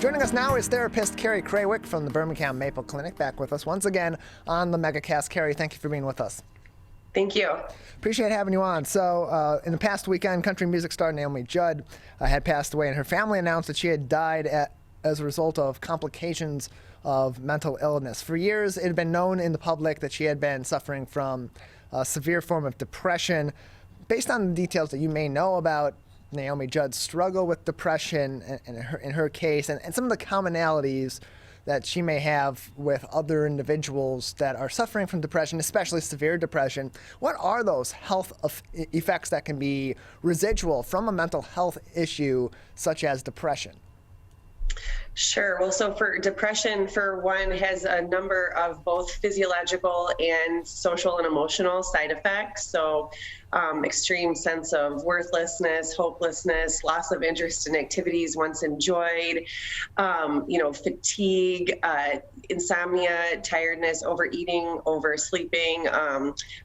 Joining us now is therapist Carrie Krawiec from the Birmingham Maple Clinic, back with us once again on the MegaCast. Carrie, thank you for being with us. Thank you. Appreciate having you on. So in the past weekend, country music star Naomi Judd had passed away, and her family announced that she had died as a result of complications of mental illness. For years, it had been known in the public that she had been suffering from a severe form of depression. Based on the details that you may know about Naomi Judd's struggle with depression in her case, and some of the commonalities that she may have with other individuals that are suffering from depression, especially severe depression, what are those health effects that can be residual from a mental health issue such as depression? Sure. Well, so for depression, for one, has a number of both physiological and social and emotional side effects. So extreme sense of worthlessness, hopelessness, loss of interest in activities once enjoyed, fatigue, insomnia, tiredness, overeating, oversleeping,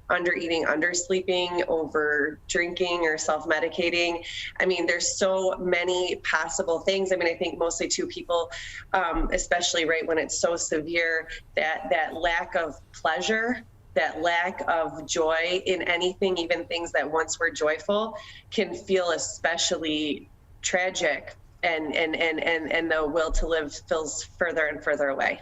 undereating, undersleeping, over drinking or self-medicating. I mean, there's so many possible things. I mean, I think mostly to people, especially right when it's so severe, that lack of pleasure, that lack of joy in anything, even things that once were joyful, can feel especially tragic, and the will to live feels further and further away.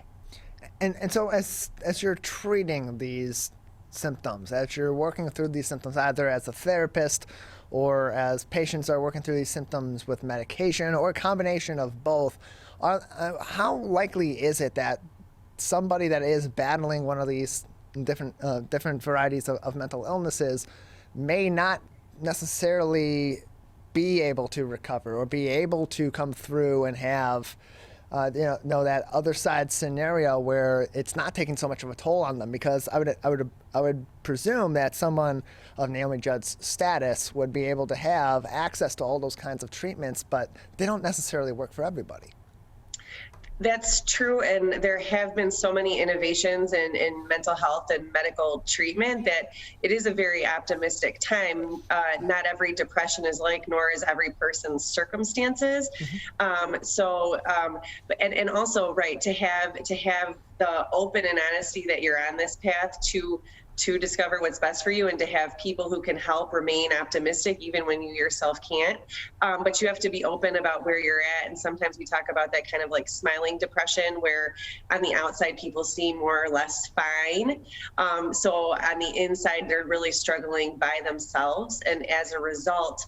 And so as you're treating these symptoms, as you're working through these symptoms, either as a therapist or as patients are working through these symptoms with medication or a combination of both, how likely is it that somebody that is battling one of these different varieties of mental illnesses may not necessarily be able to recover or be able to come through and have that other side scenario where it's not taking so much of a toll on them? Because I would presume that someone of Naomi Judd's status would be able to have access to all those kinds of treatments, but they don't necessarily work for everybody. That's true, and there have been so many innovations in mental health and medical treatment that it is a very optimistic time. Not every depression is like, nor is every person's circumstances. And also, right, to have the open and honesty that you're on this path to discover what's best for you, and to have people who can help remain optimistic even when you yourself can't. But you have to be open about where you're at. And sometimes we talk about that kind of like smiling depression, where on the outside people seem more or less fine. So on the inside, they're really struggling by themselves. And as a result,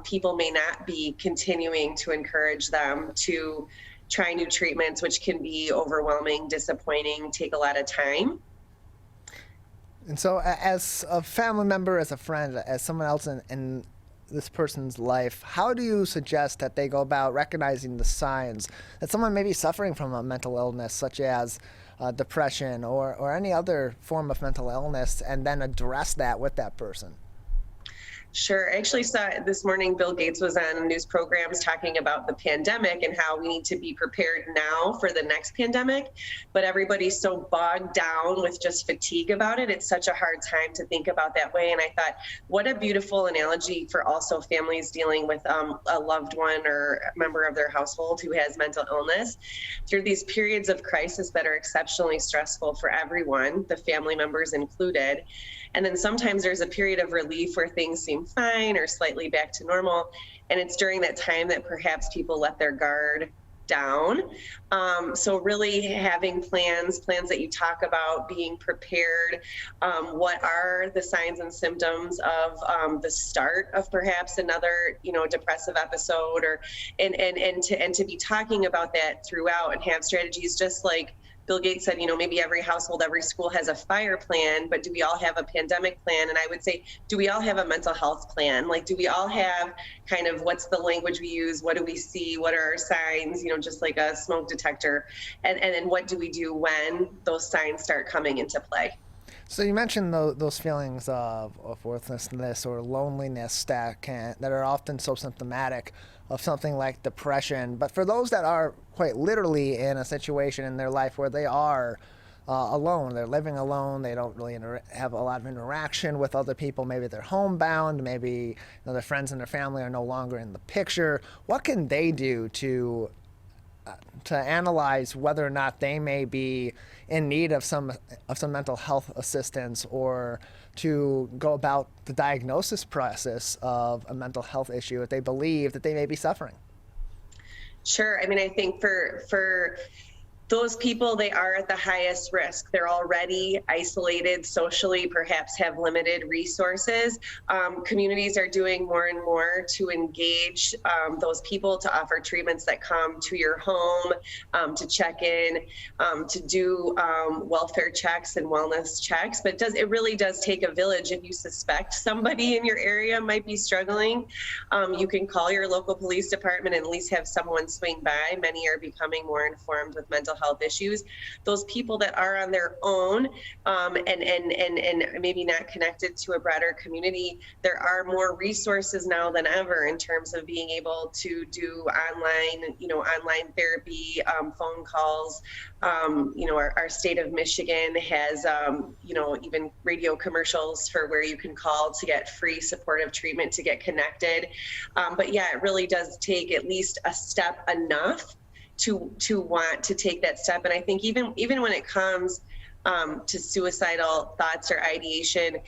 people may not be continuing to encourage them to try new treatments, which can be overwhelming, disappointing, take a lot of time. And so as a family member, as a friend, as someone else in this person's life, how do you suggest that they go about recognizing the signs that someone may be suffering from a mental illness, such as depression or any other form of mental illness, and then address that with that person? Sure. I actually saw this morning Bill Gates was on news programs talking about the pandemic and how we need to be prepared now for the next pandemic. But everybody's so bogged down with just fatigue about it. It's such a hard time to think about that way. And I thought, what a beautiful analogy for also families dealing with a loved one or a member of their household who has mental illness. Through these periods of crisis that are exceptionally stressful for everyone, the family members included. And then sometimes there's a period of relief where things seem fine or slightly back to normal. And it's during that time that perhaps people let their guard down. So really having plans that you talk about, being prepared. What are the signs and symptoms of the start of perhaps another, depressive episode, and to be talking about that throughout, and have strategies, just like Bill Gates said, maybe every household, every school has a fire plan, but do we all have a pandemic plan? And I would say, do we all have a mental health plan? Like, do we all have kind of what's the language we use? What do we see? What are our signs? Just like a smoke detector. And then what do we do when those signs start coming into play? So you mentioned those feelings of worthlessness or loneliness that are often so symptomatic of something like depression. But for those that are quite literally in a situation in their life where they are alone, they're living alone, they don't really have a lot of interaction with other people, maybe they're homebound, maybe their friends and their family are no longer in the picture, what can they do to to analyze whether or not they may be in need of some mental health assistance, or to go about the diagnosis process of a mental health issue if they believe that they may be suffering? Sure. I mean, I think for those people, they are at the highest risk. They're already isolated socially, perhaps have limited resources. Communities are doing more and more to engage those people, to offer treatments that come to your home, to check in, to do welfare checks and wellness checks. But it really does take a village. If you suspect somebody in your area might be struggling, you can call your local police department and at least have someone swing by. Many are becoming more informed with mental health issues. Those people that are on their own and maybe not connected to a broader community, there are more resources now than ever in terms of being able to do online therapy, phone calls. Our state of Michigan has, even radio commercials for where you can call to get free supportive treatment, to get connected. But yeah, it really does take at least a step enough to want to take that step. And I think even when it comes to suicidal thoughts or ideation,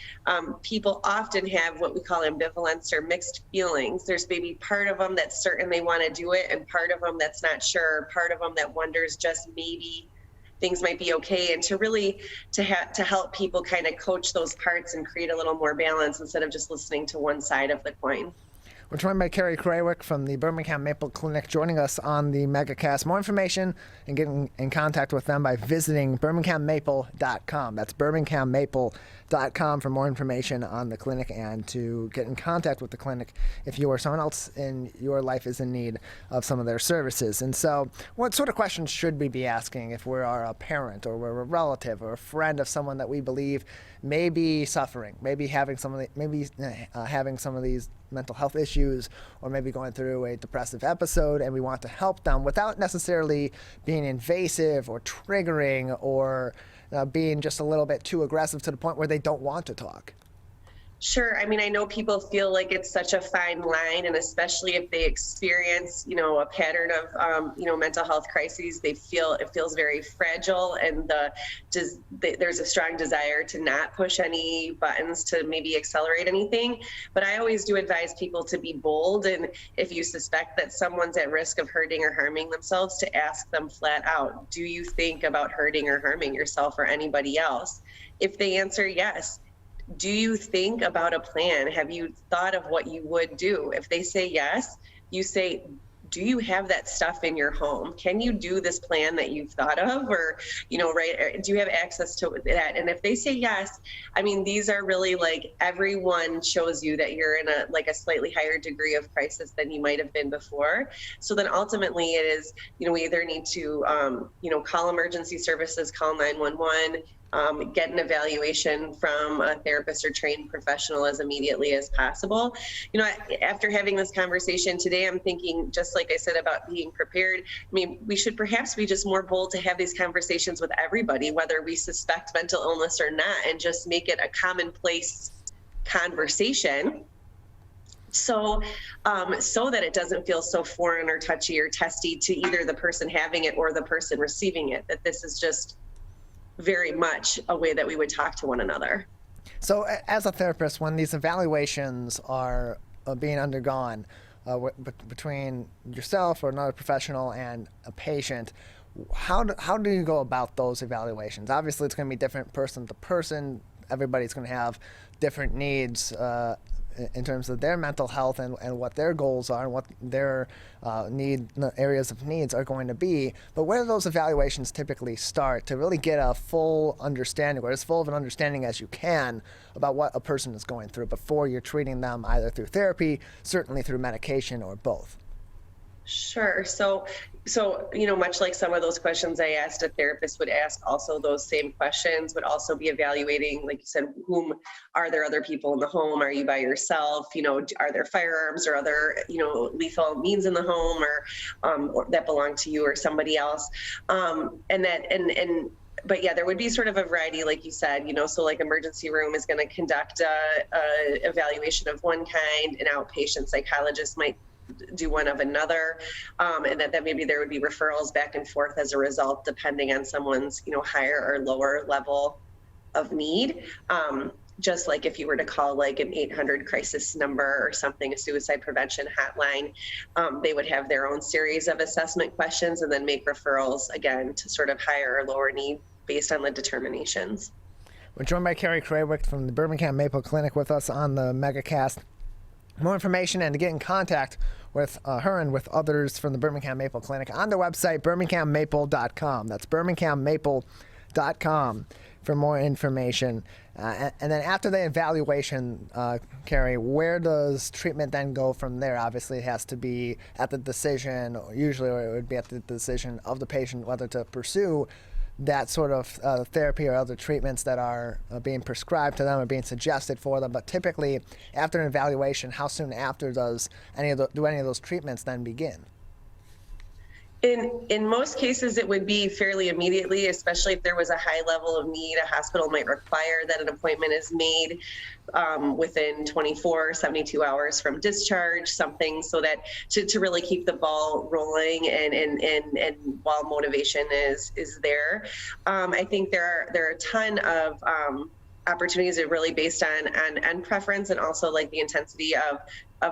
people often have what we call ambivalence or mixed feelings. There's maybe part of them that's certain they want to do it, and part of them that's not sure, part of them that wonders just maybe things might be okay. And to really to help people kind of coach those parts and create a little more balance instead of just listening to one side of the coin. We're joined by Carrie Krawiec from the Birmingham Maple Clinic, joining us on the MegaCast. More information and getting in contact with them by visiting birminghammaple.com. That's birminghammaple.com for more information on the clinic and to get in contact with the clinic if you or someone else in your life is in need of some of their services. And so what sort of questions should we be asking if we are a parent or we're a relative or a friend of someone that we believe may be suffering, maybe having some of these mental health issues, or maybe going through a depressive episode, and we want to help them without necessarily being invasive or triggering or being just a little bit too aggressive to the point where they don't want to talk? Sure. I mean, I know people feel like it's such a fine line, and especially if they experience, a pattern of, mental health crises, it feels very fragile, and there's a strong desire to not push any buttons to maybe accelerate anything. But I always do advise people to be bold, and if you suspect that someone's at risk of hurting or harming themselves, to ask them flat out, do you think about hurting or harming yourself or anybody else? If they answer yes, do you think about a plan? Have you thought of what you would do? If they say yes, you say, do you have that stuff in your home? Can you do this plan that you've thought of? Or, do you have access to that? And if they say yes, I mean, these are really like, everyone shows you that you're in a slightly higher degree of crisis than you might have been before. So then ultimately it is, we either need to, call emergency services, call 911, get an evaluation from a therapist or trained professional as immediately as possible. After having this conversation today, I'm thinking, just like I said about being prepared, I mean, we should perhaps be just more bold to have these conversations with everybody, whether we suspect mental illness or not, and just make it a commonplace conversation. So that it doesn't feel so foreign or touchy or testy to either the person having it or the person receiving it, that this is just very much a way that we would talk to one another. So as a therapist, when these evaluations are being undergone between yourself or another professional and a patient, how do you go about those evaluations? Obviously, it's going to be different person to person. Everybody's going to have different needs in terms of their mental health and what their goals are and what their areas of needs are going to be. But where do those evaluations typically start to really get a full understanding, or as full of an understanding as you can, about what a person is going through before you're treating them either through therapy, certainly through medication, or both? Sure. So, much like some of those questions I asked, a therapist would ask also those same questions, would also be evaluating, like you said, are there other people in the home? Are you by yourself? Are there firearms or other, lethal means in the home or that belong to you or somebody else? But yeah, there would be sort of a variety, like you said, so like emergency room is going to conduct a evaluation of one kind. An outpatient psychologist might do one of another, and that maybe there would be referrals back and forth as a result, depending on someone's, higher or lower level of need. Just like if you were to call like an 800 crisis number or something, a suicide prevention hotline, they would have their own series of assessment questions and then make referrals again to sort of higher or lower need based on the determinations. We're joined by Carrie Krawiec from the Birmingham Maple Clinic with us on the MegaCast. More information and to get in contact with her and with others from the Birmingham Maple Clinic on their website, birminghammaple.com. That's birminghammaple.com for more information. And then after the evaluation, Carrie, where does treatment then go from there? Obviously, it has to be at the decision, usually it would be at the decision of the patient whether to pursue that sort of therapy or other treatments that are being prescribed to them or being suggested for them. But typically, after an evaluation, how soon after does any of those treatments then begin? In most cases, it would be fairly immediately, especially if there was a high level of need. A hospital might require that an appointment is made within 24, 72 hours from discharge, something so that to really keep the ball rolling and while motivation is there. I think there are a ton of opportunities are really based on preference and also like the intensity of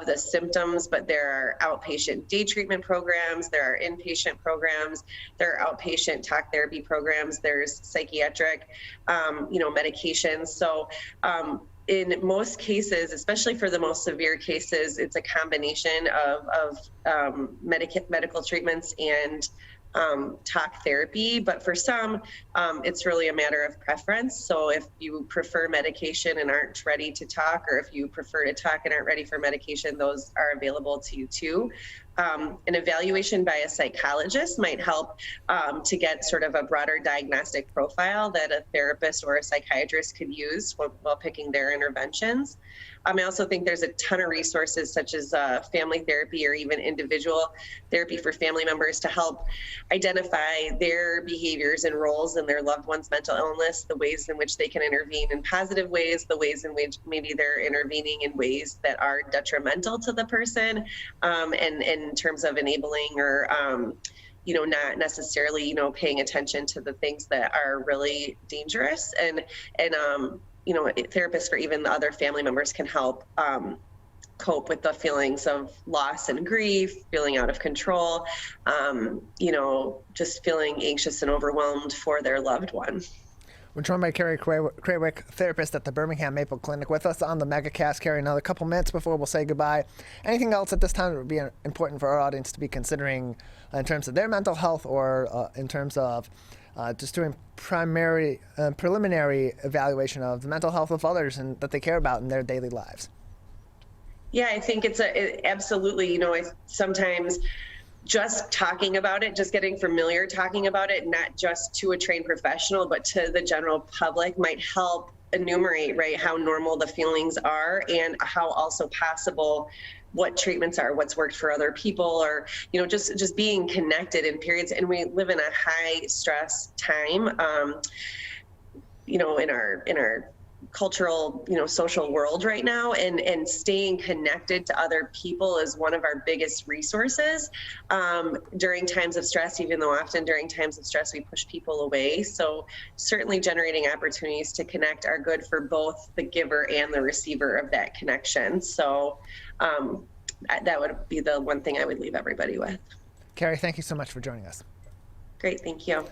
the symptoms, but there are outpatient day treatment programs, there are inpatient programs, there are outpatient talk therapy programs, there's psychiatric, medications. So in most cases, especially for the most severe cases, it's a combination of medical treatments and talk therapy, but for some, it's really a matter of preference. So if you prefer medication and aren't ready to talk, or if you prefer to talk and aren't ready for medication, those are available to you too. An evaluation by a psychologist might help to get sort of a broader diagnostic profile that a therapist or a psychiatrist could use while picking their interventions. I also think there's a ton of resources such as family therapy or even individual therapy for family members to help identify their behaviors and roles in their loved one's mental illness, the ways in which they can intervene in positive ways, the ways in which maybe they're intervening in ways that are detrimental to the person, and in terms of enabling or not necessarily, paying attention to the things that are really dangerous. And therapists for even the other family members can help cope with the feelings of loss and grief, feeling out of control, just feeling anxious and overwhelmed for their loved one. We're joined by Carrie Krawiec, therapist at the Birmingham Maple Clinic, with us on the MegaCast. Carrie, another couple minutes before we'll say goodbye. Anything else at this time that would be important for our audience to be considering in terms of their mental health or in terms of just doing preliminary evaluation of the mental health of others and that they care about in their daily lives? Yeah, I think it's absolutely, sometimes just talking about it, just getting familiar talking about it, not just to a trained professional, but to the general public might help enumerate, right, how normal the feelings are and how also possible what treatments are, what's worked for other people, or, just being connected in periods. And we live in a high stress time, in our cultural, social world right now, and staying connected to other people is one of our biggest resources during times of stress, even though often during times of stress we push people away. So certainly generating opportunities to connect are good for both the giver and the receiver of that connection. So that would be the one thing I would leave everybody with. Carrie, thank you so much for joining us. Great, thank you.